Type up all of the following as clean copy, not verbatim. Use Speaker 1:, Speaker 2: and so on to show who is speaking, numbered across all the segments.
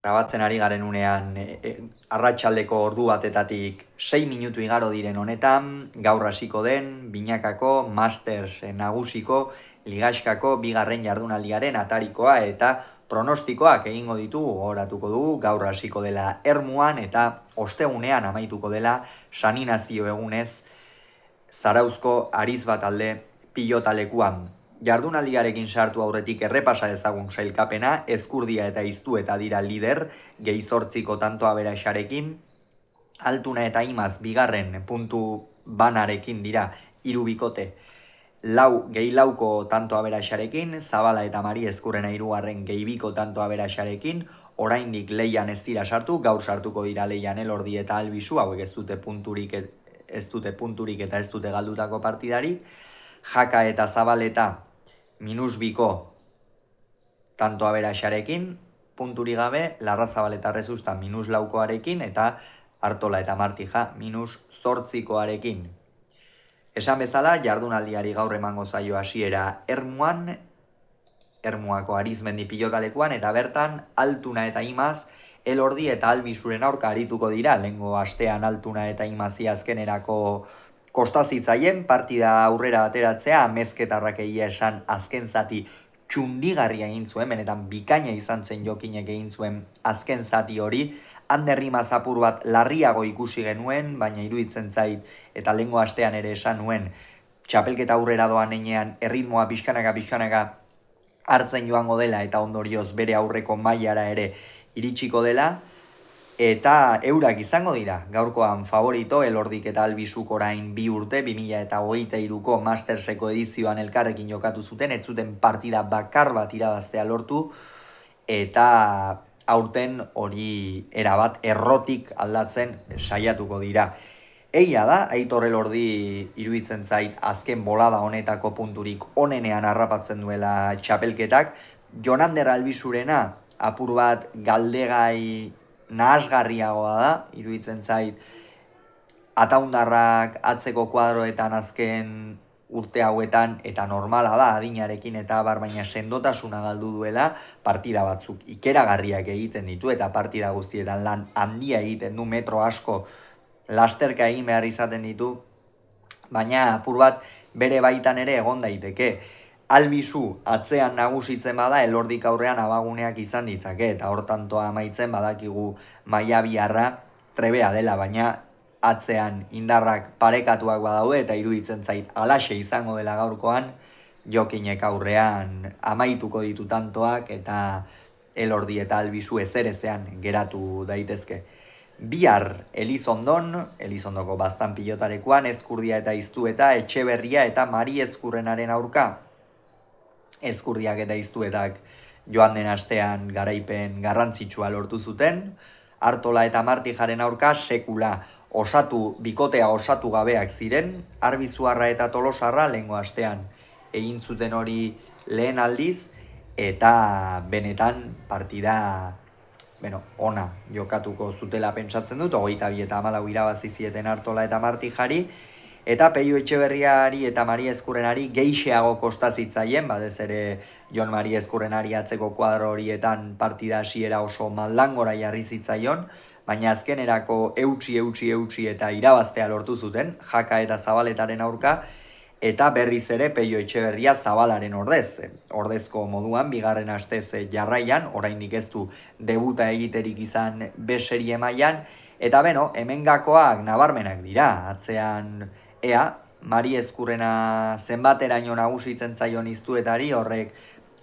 Speaker 1: Grabatzen ari garen unean arratsaldeko ordu batetatik 6 minutu igaro diren honetan, gaur hasiko den binakako Masters nagusiko ligaxkako bigarren jardunaldiaren atarikoa eta pronostikoak egingo ditugu, gogoratuko dugu, gaur hasiko dela Ermuan eta ostegunean amaituko dela San Inazio egunez Zarauzko Arizba talde pilotalekuan. Jardunaldiarekin sartu aurretik errepasa dezagun sailkapena, Ezkurdia eta Iztu eta dira lider, gehi 8 tanto aberaxarekin, Altuna eta Imaz bigarren puntu banarekin dira 3 bikote, gehi 4 tanto aberaxarekin, Zabala eta Mari Ezkurrena 3. gehi 2 tanto aberaxarekin, oraindik leian ez dira sartu, gaur sartuko dira leian Elordi eta Albizu, hauek ez dute punturik eta ez dute galdutako partidarik, Jaka eta Zabaleta -2 tanto aberaxarekin, punturi gabe, Larrazabaleta Rezusta -4koarekin eta Artola eta Martija -8koarekin. Esan bezala, jardunaldiari gaur emango zaio hasiera Ermuan, Ermuako Arizmendi pilotalekuan, eta bertan Altuna eta Imaz, Elordi eta Albizuren aurka arituko dira, lehengo astean Altuna eta Imazi azkenerako kostazitzaien partida aurrera ateratzea, amezketarrak egia esan azken zati txundigarria egin zuen, benetan bikaina izan zen Jokinek egin zuen azken zati hori, Ander Imaz apur bat larriago ikusi genuen, baina iruditzen zait, eta lehengo astean ere esan nuen, txapelketa aurrera doan enean erritmoa pixkanaka hartzen joango dela, eta ondorioz bere aurreko mailara ere iritsiko dela, eta eurak izango dira, gaurkoan favorito, Elordik eta Albizuk orain 2 urte, 2023ko Masterseko edizioan elkarrekin jokatu zuten, ez zuten partida bakar bat irabaztea lortu, eta aurten hori erabat errotik aldatzen saiatuko dira. Egia da, Aitor Elordi iruditzen zait azken bolada honetako punturik onenean harrapatzen duela txapelketak, Jonander Albizurena apur bat galdegai nahasgarriagoa da, iruditzen zait ataundarrak atzeko kuadroetan azken urte hauetan, eta normala da adinarekin eta baina sendotasuna galdu duela, partida batzuk ikeragarriak egiten ditu eta partida guztietan lan handia egiten du, metro asko lasterka egin behar izaten ditu, baina apur bat bere baitan ere egon daiteke. Albizu atzean nagusitzen bada, Elordik aurrean abaguneak izan ditzake, eta hortantoa amaitzen badakigu maiabiarra trebea dela, baina atzean indarrak parekatuak badaude, eta iruditzen zait alaxe izango dela gaurkoan, Jokinek aurrean amaituko ditu tantoak, eta Elordi eta Albizu ezerezean geratu daitezke. Bihar Elizondoko baztan pilotalekuan, Ezkurdia eta Iztu eta Etxeberria eta Mari Ezkurrenaren aurka. Ezkurdiak eta Iztuetak joan den astean garaipen garrantzitsua lortu zuten, Artola eta Martijaren aurka sekula bikotea osatu gabeak ziren, Arbizuarra eta Tolosarra lehengo astean egin zuten hori lehen aldiz, eta benetan partida ona jokatuko zutela pentsatzen dut, 22 eta 14 irabazi zieten Artola eta Martijari, eta Peio Etxeberriari eta Mari Ezkurrenari gehixeago kostazitzaien, badez ere Jon Mari Ezkurrenari atzeko kuadro horietan partida hasiera oso maldangora jarri zitzaion, baina azkenerako eutxi eta irabaztea lortu zuten, Jaka eta Zabaletaren aurka, eta berriz ere Peio Etxeberria Zabalaren ordezko moduan, bigarren astez jarraian, oraindik ez du debuta egiterik izan B-serie mailan, eta hemen gakoak nabarmenak dira, atzean Mari Ezkurrena zenbateraino nagusitzen zaion Iztuetari, horrek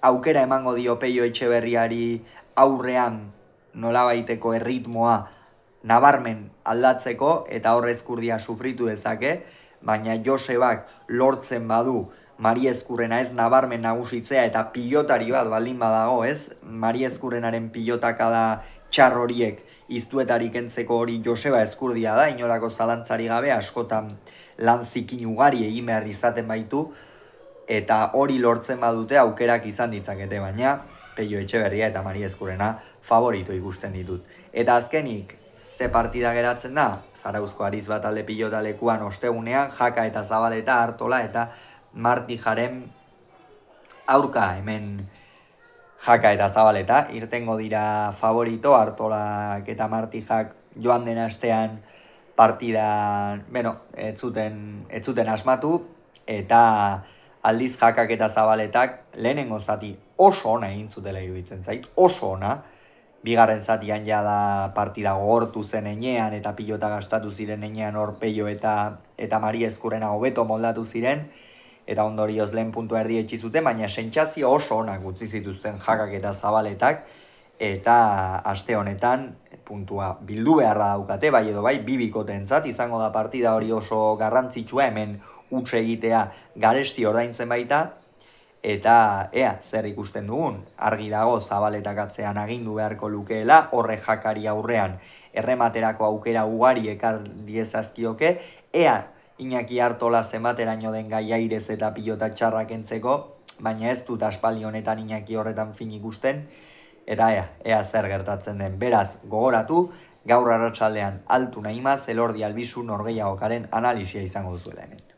Speaker 1: aukera emango dio Peio Etxeberriari aurrean nolabaiteko erritmoa nabarmen aldatzeko, eta hor Ezkurdia sufritu dezake, baina Josebak lortzen badu Mari Ezkurrena ez nabarmen nagusitzea, eta pilotari bat baldin badago, Mari Ezkurrenaren pilotaka da txar horiek Iztuetari kentzeko hori Joseba Ezkurdia da, inolako zalantzari gabe, askotan lan zikin ugari egin behar izaten baitu, eta hori lortzen badute aukerak izan ditzakete, baina Peio Etxeberria eta Mari Ezkurrena favorito ikusten ditut. Eta azkenik, ze partida geratzen da? Zarauzko Arizba talde pilotalekuan ostegunean, Jaka eta Zabaleta, Artola eta Martijaren aurka, hemen Jaka eta Zabaleta, irtengo dira favorito, Artolak eta Martijak joan den astean partidan, ez zuten asmatu, eta aldiz Jakak eta Zabaletak lehenengo zati oso ona egin zutela iruditzen zait, oso ona, bigarren zatian jada partida gogortu zen enean eta pilota gastatu ziren enean hor Peio eta Mari Ezkurrena hobeto moldatu ziren, eta ondorioz lehen puntua erdietsi zuten, baina sentsazio oso onak utzi zituzten Jakak eta Zabaletak, eta aste honetan puntua bildu beharra daukate, bai edo bai, bi bikotentzat izango da partida hori oso garrantzitsua, hemen huts egitea garesti ordaintzen baita, eta ea zer ikusten dugun, argi dago Zabaletak atzean agindu beharko lukeela, horre Jakari aurrean errematerako aukera ugari ekar diezazkioke, ea Iñaki Artola zenbateraino den Gaiairez eta pilota txarrak entzeko, baina ez dut aspaldi honetan Iñaki horretan fin ikusten, eta ea zer gertatzen den. Beraz, gogoratu, gaur arratsaldean Altu Naimaz, Elordi Albizu Norgehiagokaren analisia izango duzuela hemen.